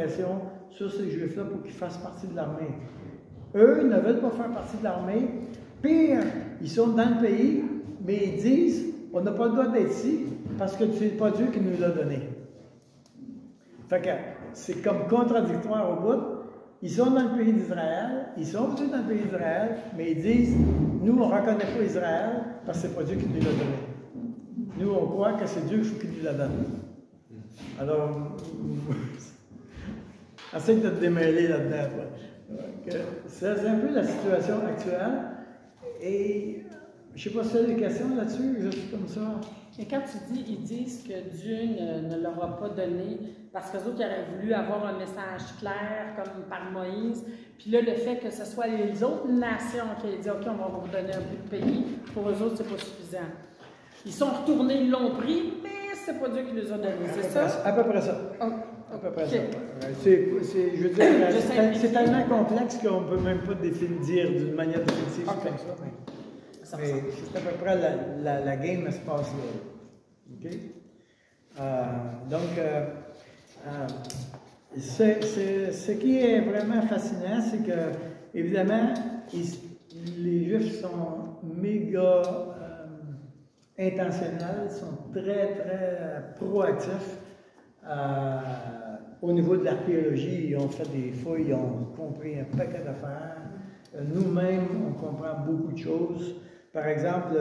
pression sur ces Juifs-là pour qu'ils fassent partie de l'armée. Eux ne veulent pas faire partie de l'armée. Pire, ils sont dans le pays, mais ils disent, on n'a pas le droit d'être ici parce que c'est pas Dieu qui nous l'a donné. Fait que c'est comme contradictoire au bout. Ils sont dans le pays d'Israël, ils sont venus dans le pays d'Israël, mais ils disent, nous, on ne reconnaît pas Israël parce que c'est pas Dieu qui nous l'a donné. Nous, on croit que c'est Dieu qui nous l'a donné. Alors, essaye de te démêler là-dedans. C'est un peu la situation actuelle. Et je ne sais pas si tu as des questions là-dessus, juste comme ça. Mais quand tu dis, ils disent que Dieu ne leur a pas donné, parce qu'eux autres, ils auraient voulu avoir un message clair, comme par Moïse, puis là, le fait que ce soit les autres nations qui aient dit, OK, on va vous donner un bout de pays, pour eux autres, c'est pas suffisant. Ils sont retournés, ils l'ont pris, mais c'est pas Dieu qui les a donnés, c'est ça? À peu près ça. Oh. À peu près ça. Je veux dire, c'est tellement complexe qu'on ne peut même pas dire d'une manière définitive comme ça. Mais c'est à peu près la game se passe là. OK? Ce qui est vraiment fascinant, c'est que, évidemment, les Juifs sont méga intentionnels, sont très, très proactifs. Au niveau de l'archéologie, ils ont fait des fouilles, ils ont compris un paquet d'affaires. Nous-mêmes, on comprend beaucoup de choses. Par exemple,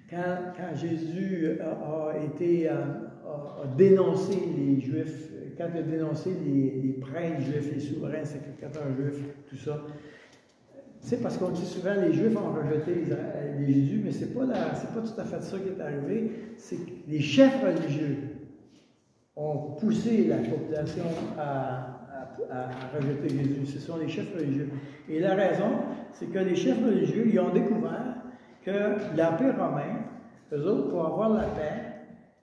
quand Jésus a dénoncé les Juifs, quand il a dénoncé les prêtres juifs, les souverains sacrificateurs juifs, tout ça, c'est parce qu'on dit souvent les Juifs ont rejeté Jésus, mais c'est pas tout à fait ça qui est arrivé. C'est que les chefs religieux ont poussé la population à rejeter Jésus. Ce sont les chefs religieux. Et la raison, c'est que les chefs religieux, ils ont découvert que l'Empire romain, eux autres, pour avoir la paix,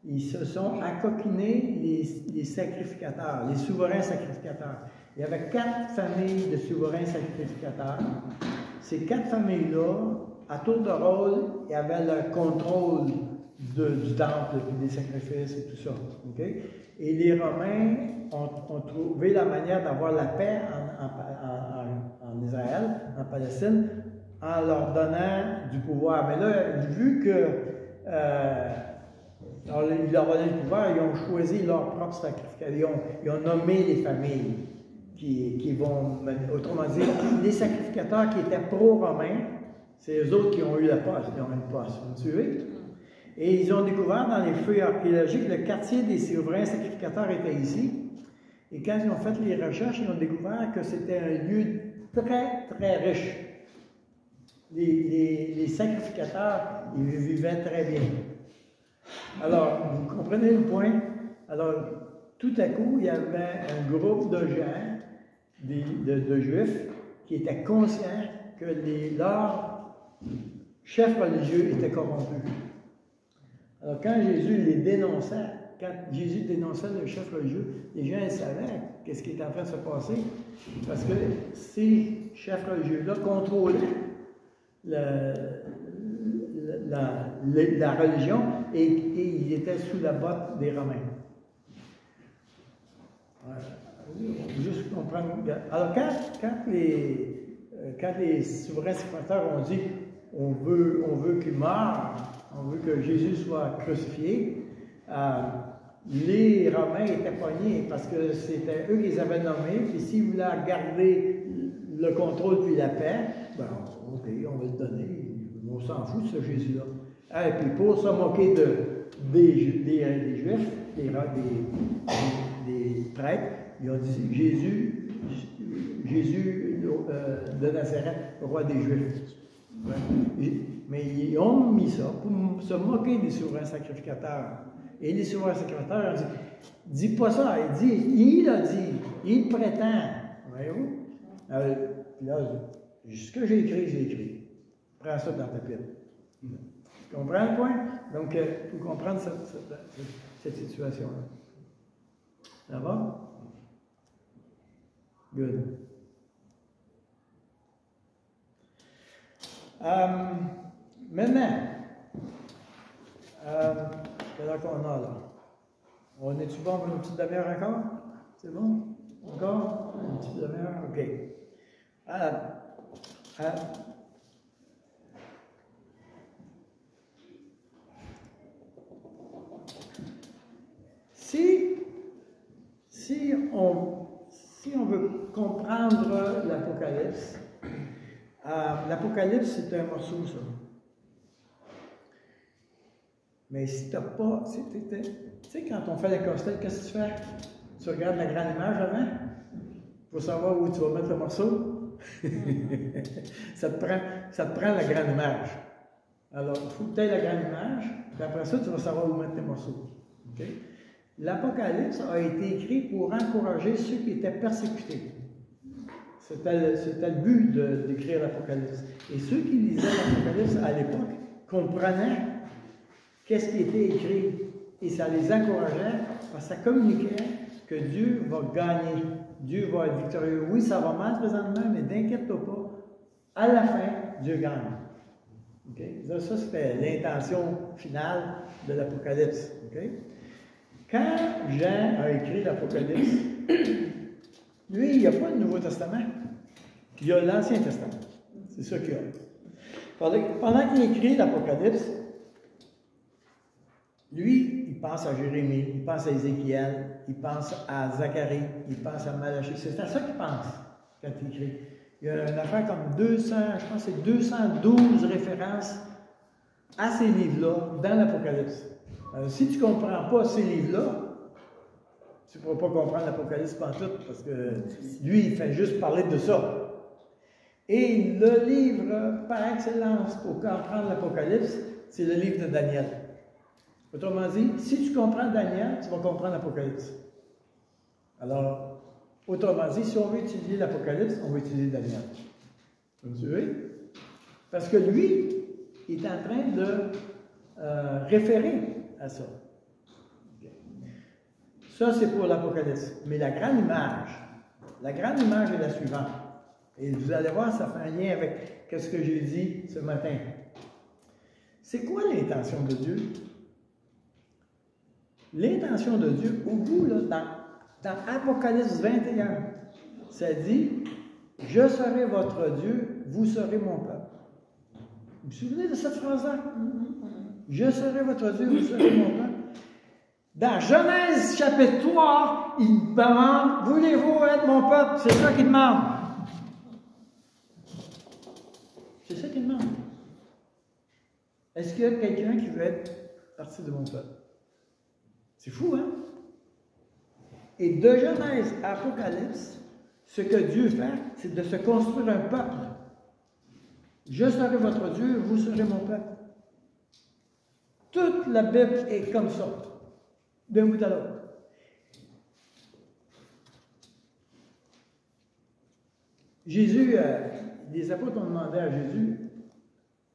ils se sont accoquinés les sacrificateurs, les souverains sacrificateurs. Il y avait 4 familles de souverains sacrificateurs. Ces 4 familles-là, à tour de rôle, ils avaient le contrôle du temple, des sacrifices et tout ça. Okay? Et les Romains ont trouvé la manière d'avoir la paix en Israël, en Palestine, en leur donnant du pouvoir. Mais là, vu que ils leur donnaient le pouvoir, ils ont choisi leur propre sacrificateur. Ils ont nommé les familles qui vont, autrement dit, les sacrificateurs qui étaient pro-romains, c'est eux autres qui ont eu la poste, qui ont eu une poste. Vous me suivez? Et ils ont découvert dans les fouilles archéologiques, le quartier des souverains sacrificateurs était ici. Et quand ils ont fait les recherches, ils ont découvert que c'était un lieu très, très riche. Les sacrificateurs, ils vivaient très bien. Alors, vous comprenez le point? Alors, tout à coup, il y avait un groupe de gens, de Juifs, qui étaient conscients que leurs chefs religieux étaient corrompus. Alors, quand Jésus les dénonçait, quand Jésus dénonçait le chef religieux, les gens savaient qu'est-ce qui était en train de se passer, parce que ces chefs religieux-là contrôlaient la religion et ils étaient sous la botte des Romains. Juste comprendre. Alors, quand les souverains sacrificateurs ont dit on veut qu'il meure, on veut que Jésus soit crucifié, les Romains étaient pognés parce que c'était eux qui les avaient nommés, puis s'ils voulaient garder le contrôle puis la paix, ben, OK, on va le donner, on s'en fout de ce Jésus-là. Et puis pour se moquer des Juifs, des prêtres, ils ont dit Jésus de Nazareth, roi des Juifs. Ouais. Mais ils ont mis ça pour se moquer des souverains sacrificateurs. Et les souverains sacrificateurs ont dit, dis pas ça, il a dit, il prétend. Voyez-vous? Là, ce que j'ai écrit, j'ai écrit. Prends ça dans ta pipe. Tu comprends le point? Donc, il faut comprendre cette situation-là. Ça va? Good. Maintenant, quelle heure qu'on a là? On est-tu bon pour une petite demi-heure encore? C'est bon? Encore? Une petite demi-heure? OK. Si on veut comprendre l'Apocalypse, l'Apocalypse, c'est un morceau, ça. Mais si tu n'as pas... Tu sais, quand on fait la costelle, qu'est-ce que tu fais? Tu regardes la grande image avant pour savoir où tu vas mettre le morceau. ça te prend la grande image. Alors, il faut que tu aies la grande image, puis après ça, tu vas savoir où mettre tes morceaux. Okay? L'Apocalypse a été écrit pour encourager ceux qui étaient persécutés. C'était le but d'écrire l'Apocalypse. Et ceux qui lisaient l'Apocalypse à l'époque comprenaient qu'est-ce qui était écrit. Et ça les encourageait parce que ça communiquait que Dieu va gagner. Dieu va être victorieux. Oui, ça va mal présentement, mais t'inquiète-toi pas. À la fin, Dieu gagne. Okay? Ça c'était l'intention finale de l'Apocalypse. Okay? Quand Jean a écrit l'Apocalypse, lui, il n'y a pas le Nouveau Testament. Il y a l'Ancien Testament. C'est ça qu'il y a. Pendant qu'il écrit l'Apocalypse, lui, il pense à Jérémie, il pense à Ézéchiel, il pense à Zacharie, il pense à Malachie. C'est à ça qu'il pense quand il écrit. Il y a une affaire comme 200, je pense que c'est 212 références à ces livres-là dans l'Apocalypse. Alors, si tu ne comprends pas ces livres-là, tu ne pourras pas comprendre l'Apocalypse pantoute, parce que lui, il fait juste parler de ça. Et le livre par excellence pour comprendre l'Apocalypse, c'est le livre de Daniel. Autrement dit, si tu comprends Daniel, tu vas comprendre l'Apocalypse. Alors, autrement dit, si on veut étudier l'Apocalypse, on va étudier Daniel. Vous me suivez? Parce que lui, il est en train de référer à ça. Okay. Ça, c'est pour l'Apocalypse. Mais la grande image est la suivante. Et vous allez voir, ça fait un lien avec ce que j'ai dit ce matin. C'est quoi l'intention de Dieu? L'intention de Dieu, au bout, là, dans Apocalypse 21, ça dit « Je serai votre Dieu, vous serez mon peuple ». Vous vous souvenez de cette phrase-là? « Je serai votre Dieu, vous serez mon peuple ». Dans Genèse chapitre 3, il demande « Voulez-vous être mon peuple? » C'est ça qu'il demande. C'est ça qu'il demande. Est-ce qu'il y a quelqu'un qui veut être partie de mon peuple? C'est fou, hein? Et de Genèse à Apocalypse, ce que Dieu fait, c'est de se construire un peuple. Je serai votre Dieu, vous serez mon peuple. Toute la Bible est comme ça, d'un bout à l'autre. Jésus, les apôtres ont demandé à Jésus,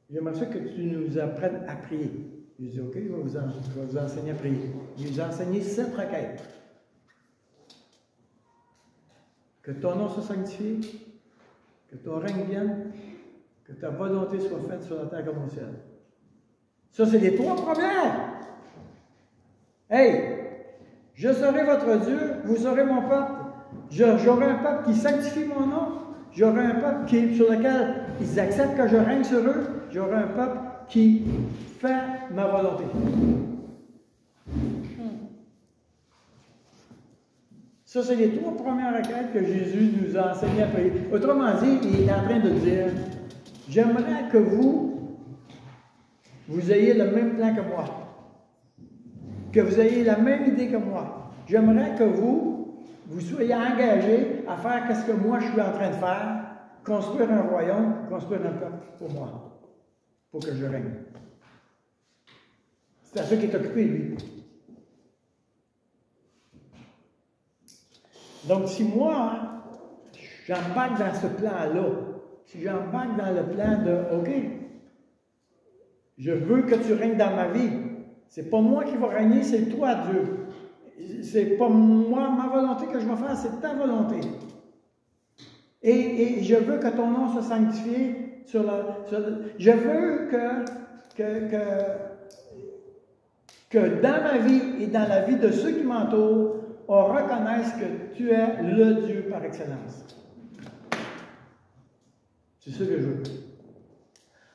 j'aimerais ça que tu nous apprennes à prier. Il dit, OK, je vais vous enseigner à prier. Il nous a enseigné 7 requêtes. Que ton nom soit sanctifié, que ton règne vienne, que ta volonté soit faite sur la terre comme au ciel. Ça, c'est les 3 premières. Hey, je serai votre Dieu, vous serez mon peuple. J'aurai un peuple qui sanctifie mon nom. J'aurai un peuple sur lequel ils acceptent que je règne sur eux. J'aurai un peuple qui fait ma volonté. Ça, c'est les 3 premières requêtes que Jésus nous a enseigné à prier. Autrement dit, il est en train de dire, j'aimerais que vous ayez le même plan que moi. Que vous ayez la même idée que moi. J'aimerais que vous soyez engagés à faire ce que moi je suis en train de faire, construire un royaume, construire un peuple pour moi, pour que je règne. C'est à ça qu'il est occupé, lui. Donc, si moi, j'embarque dans ce plan-là, si j'embarque dans le plan de, OK, je veux que tu règnes dans ma vie, c'est pas moi qui va régner, c'est toi, Dieu. C'est pas moi, ma volonté que je vais faire, c'est ta volonté. Et je veux que ton nom soit sanctifié je veux que dans ma vie et dans la vie de ceux qui m'entourent, on reconnaisse que tu es le Dieu par excellence. C'est ce que je veux.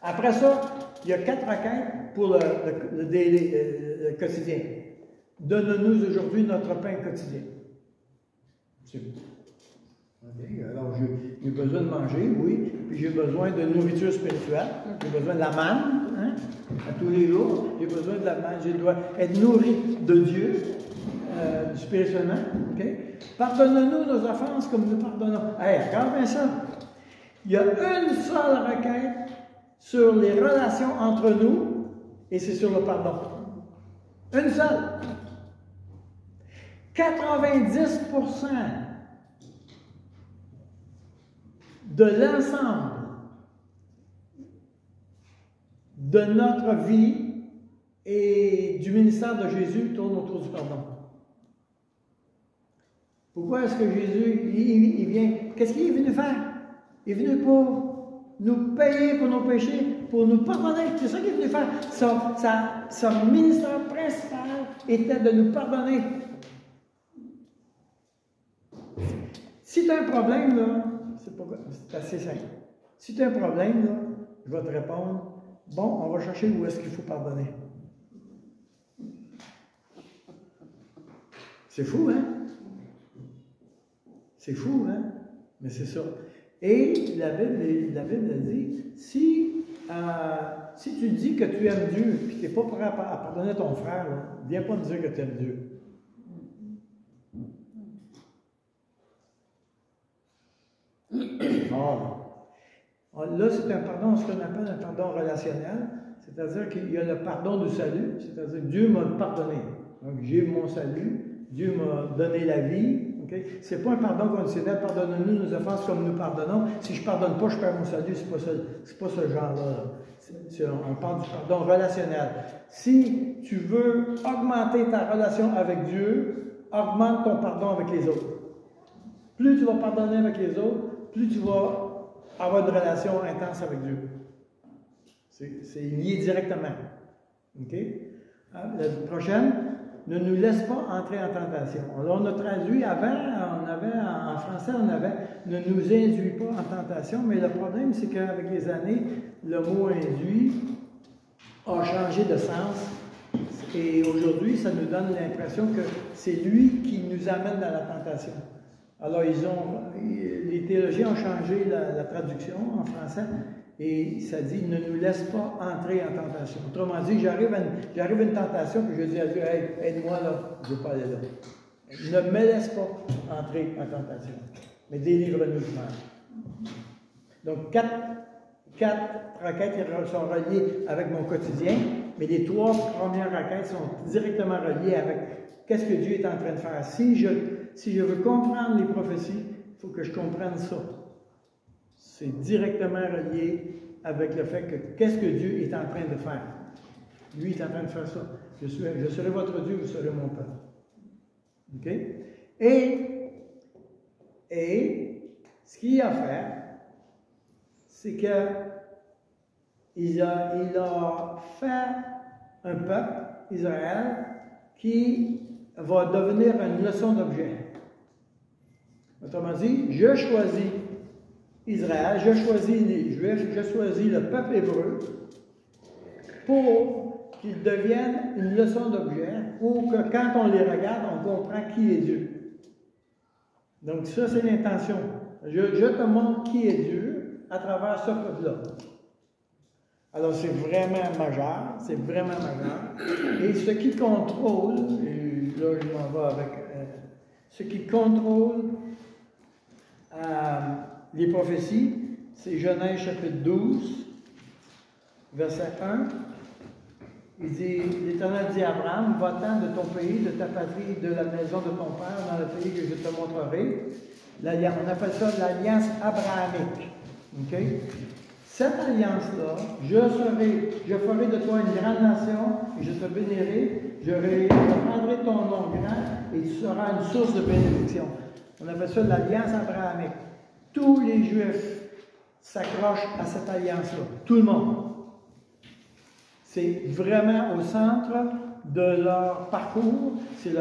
Après ça, il y a 4 requêtes pour le quotidien. Donne-nous aujourd'hui notre pain quotidien. Okay. Alors, j'ai besoin de manger, oui, puis j'ai besoin de nourriture spirituelle, j'ai besoin de la manne, hein, à tous les jours, j'ai besoin de la manne, je dois être nourri de Dieu, spirituellement, ok? Pardonne-nous nos offenses comme nous pardonnons. Hey, regarde bien ça. Il y a une seule requête sur les relations entre nous, et c'est sur le pardon. Une seule. 90% de l'ensemble de notre vie et du ministère de Jésus tourne autour du pardon. Pourquoi est-ce que Jésus, il vient, qu'est-ce qu'il est venu faire? Il est venu pour nous payer pour nos péchés, pour nous pardonner. C'est ça qu'il est venu faire. Son ministère principal était de nous pardonner. Si tu as un problème, là, c'est assez simple. Si tu as un problème, là, je vais te répondre, bon, on va chercher où est-ce qu'il faut pardonner. C'est fou, hein? C'est fou, hein? Mais c'est ça. Et la Bible dit, si tu dis que tu aimes Dieu, et que tu n'es pas prêt à pardonner ton frère, là, viens pas me dire que tu aimes Dieu. Là, c'est un pardon, ce qu'on appelle un pardon relationnel, c'est-à-dire qu'il y a le pardon du salut, c'est-à-dire que Dieu m'a pardonné. Donc, j'ai mon salut, Dieu m'a donné la vie. Okay? Ce n'est pas un pardon conditionnel, pardonne-nous nos offenses comme nous pardonnons. Si je ne pardonne pas, je perds mon salut, c'est pas ce genre-là. On parle du pardon relationnel. Si tu veux augmenter ta relation avec Dieu, augmente ton pardon avec les autres. Plus tu vas pardonner avec les autres, plus tu vas avoir une relation intense avec Dieu. C'est lié directement. OK? La prochaine, ne nous laisse pas entrer en tentation. Alors, on a traduit avant, en français, on avait ne nous induis pas en tentation, mais le problème, c'est qu'avec les années, le mot induit a changé de sens. Et aujourd'hui, ça nous donne l'impression que c'est lui qui nous amène dans la tentation. Alors, les théologiens ont changé la traduction en français et ça dit « ne nous laisse pas entrer en tentation ». Autrement dit, j'arrive à une tentation puis je dis à Dieu « Hey, aide-moi là, je ne veux pas aller là ». Ne me laisse pas entrer en tentation, mais délivre-nous du mal. Donc, quatre requêtes sont reliées avec mon quotidien, mais les 3 premières requêtes sont directement reliées avec qu'est-ce que Dieu est en train de faire. Si je veux comprendre les prophéties, il faut que je comprenne ça. C'est directement relié avec le fait que qu'est-ce que Dieu est en train de faire. Lui est en train de faire ça. Je serai votre Dieu, vous serez mon peuple. OK? Et ce qu'il a fait, c'est qu'il a fait un peuple, Israël, qui va devenir une leçon d'objet. Autrement dit, je choisis Israël, je choisis les Juifs, je choisis le peuple hébreu pour qu'ils deviennent une leçon d'objet, pour que quand on les regarde, on comprend qui est Dieu. Donc ça, c'est l'intention. Je te montre qui est Dieu à travers ce peuple-là. Alors c'est vraiment majeur, c'est vraiment majeur. Et ce qui contrôle, et là je m'en vais avec, ce qui contrôle les prophéties, c'est Genèse chapitre 12, verset 1. Il dit, l'Éternel dit à Abraham, va-t'en de ton pays, de ta patrie, de la maison de ton père, dans le pays que je te montrerai. On appelle ça l'alliance abrahamique. Okay? Cette alliance-là, je ferai de toi une grande nation, et je te bénirai, je rendrai ton nom grand, et tu seras une source de bénédiction. On appelle ça l'alliance abrahamique. Tous les Juifs s'accrochent à cette alliance-là. Tout le monde. C'est vraiment au centre de leur parcours, c'est leur